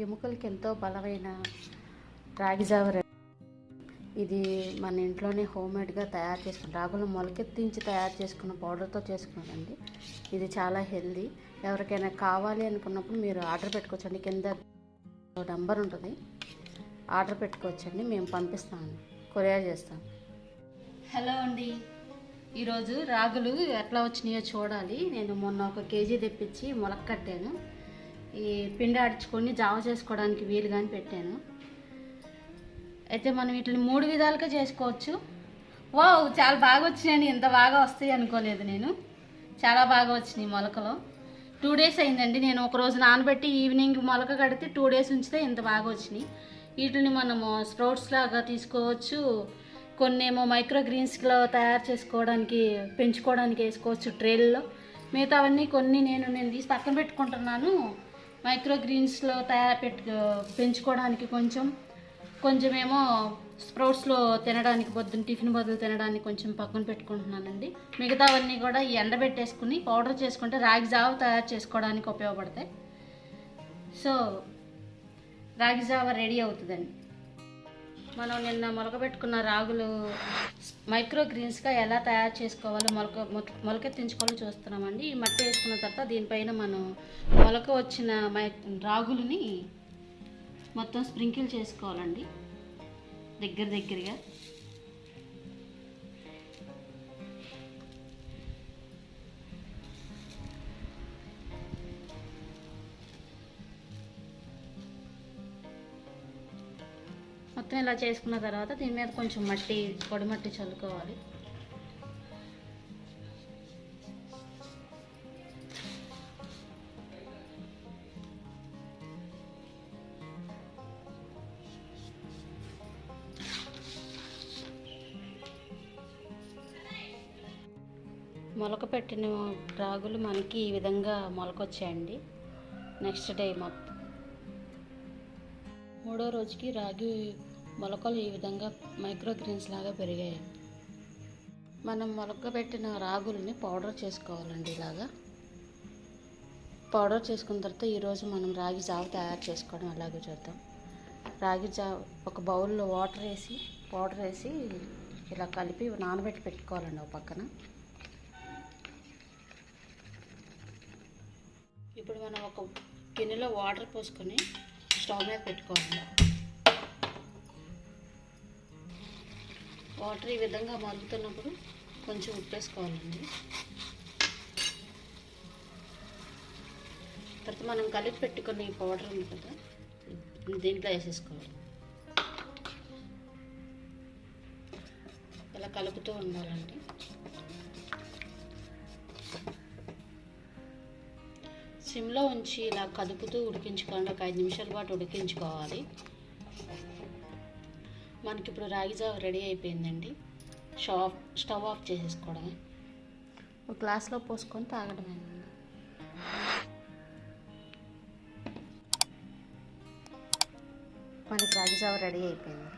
ఎముకలకి ఎంతో బలమైన రాగి జావ. ఇది మన ఇంట్లోనే హోమ్మేడ్గా తయారు చేసుకున్న రాగులు మొలకెత్తించి తయారు చేసుకున్న పౌడర్తో చేసుకున్నదండి. ఇది చాలా హెల్దీ. ఎవరికైనా కావాలి అనుకున్నప్పుడు మీరు ఆర్డర్ పెట్టుకోవచ్చండి. కింద నంబర్ ఉంటుంది, ఆర్డర్ పెట్టుకోవచ్చండి. మేము పంపిస్తామండి, కొరియర్ చేస్తాం. హలో అండి, ఈరోజు రాగులు ఎట్లా వచ్చినాయో చూడాలి. నేను మొన్న 1 కేజీ తెప్పించి మొలక కట్టాను. ఈ పిండి ఆడించుకొని జావ చేసుకోవడానికి వీలుగాని పెట్టాను. అయితే మనం వీటిని 3 విధాలుగా చేసుకోవచ్చు. వావ్, చాలా బాగా వచ్చినాయండి. ఇంత బాగా వస్తాయి అనుకోలేదు నేను. చాలా బాగా వచ్చినాయి మొలకలు. 2 డేస్ అయిందండి. నేను ఒకరోజు నానబెట్టి ఈవినింగ్ మొలక కడితే 2 డేస్ ఉంచితే ఇంత బాగా వచ్చినాయి. వీటిని మనము స్ప్రౌట్స్ లాగా తీసుకోవచ్చు. కొన్నేమో మైక్రో గ్రీన్స్లో తయారు చేసుకోవడానికి పెంచుకోవడానికి వేసుకోవచ్చు ట్రేల్లో. మిగతావన్నీ కొన్ని నేను తీసి పక్కన పెట్టుకుంటున్నాను. మైక్రో గ్రీన్స్లో పెంచుకోవడానికి కొంచెమేమో స్ప్రౌట్స్లో తినడానికి టిఫిన్ బదులు తినడానికి కొంచెం పక్కన పెట్టుకుంటున్నానండి. మిగతావన్నీ కూడా ఈ ఎండబెట్టేసుకుని పౌడర్ చేసుకుంటే రాగి జావ తయారు చేసుకోవడానికి ఉపయోగపడతాయి. సో రాగి జావ రెడీ అవుతుందండి. మనం నిన్న మొలకబెట్టుకున్న రాగులు మైక్రో గ్రీన్స్గా ఎలా తయారు చేసుకోవాలో మొలకెత్తించుకోవాలో చూస్తున్నామండి. ఈ మట్టి వేసుకున్న తర్వాత దీనిపైన మనం మొలక వచ్చిన రాగులని మొత్తం స్ప్రింకిల్ చేసుకోవాలండి దగ్గరగా. మొత్తం ఇలా చేసుకున్న తర్వాత దీని మీద కొంచెం పొడి మట్టి చల్లుకోవాలి. మొలక పెట్టిన రాగులు మనకి ఈ విధంగా మొలకొచ్చాయండి. నెక్స్ట్ డే మొత్తం 3వ రోజుకి రాగి మొలకలు ఈ విధంగా మైక్రో గ్రీన్స్ లాగా పెరిగాయి. మనం మొలకబెట్టిన రాగుల్ని పౌడర్ చేసుకోవాలండి. ఇలాగా పౌడర్ చేసుకున్న తర్వాత ఈరోజు మనం రాగి జావ తయారు చేసుకోవడం అలాగే చూద్దాం. రాగి జావ ఒక బౌల్లో పౌడర్ వేసి ఇలా కలిపి నానబెట్టి పెట్టుకోవాలండి ఒక పక్కన. ఇప్పుడు మనం ఒక గిన్నెలో వాటర్ పోసుకొని స్టవ్ మీద పెట్టుకోవాలి. వాటర్ ఈ విధంగా మరుగుతున్నప్పుడు కొంచెం ఉప్పు వేసుకోవాలండి. తర్వాత మనం కలిపి పెట్టుకున్న ఈ పౌడర్ ఉంది కదా, దీంట్లో వేసేసుకోవాలి. ఇలా కలుపుతూ ఉండాలండి. సిమ్లో ఉంచి ఇలా కదుపుతూ ఉడికించుకోండి. ఒక 5 నిమిషాల పాటు ఉడికించుకోవాలి. మనకి ఇప్పుడు రాగి జావ రెడీ అయిపోయిందండి. స్టవ్ ఆఫ్ చేసేసుకోవడమే. ఒక గ్లాస్లో పోసుకొని తాగడమేనండి. మనకి రాగి జావ రెడీ అయిపోయింది.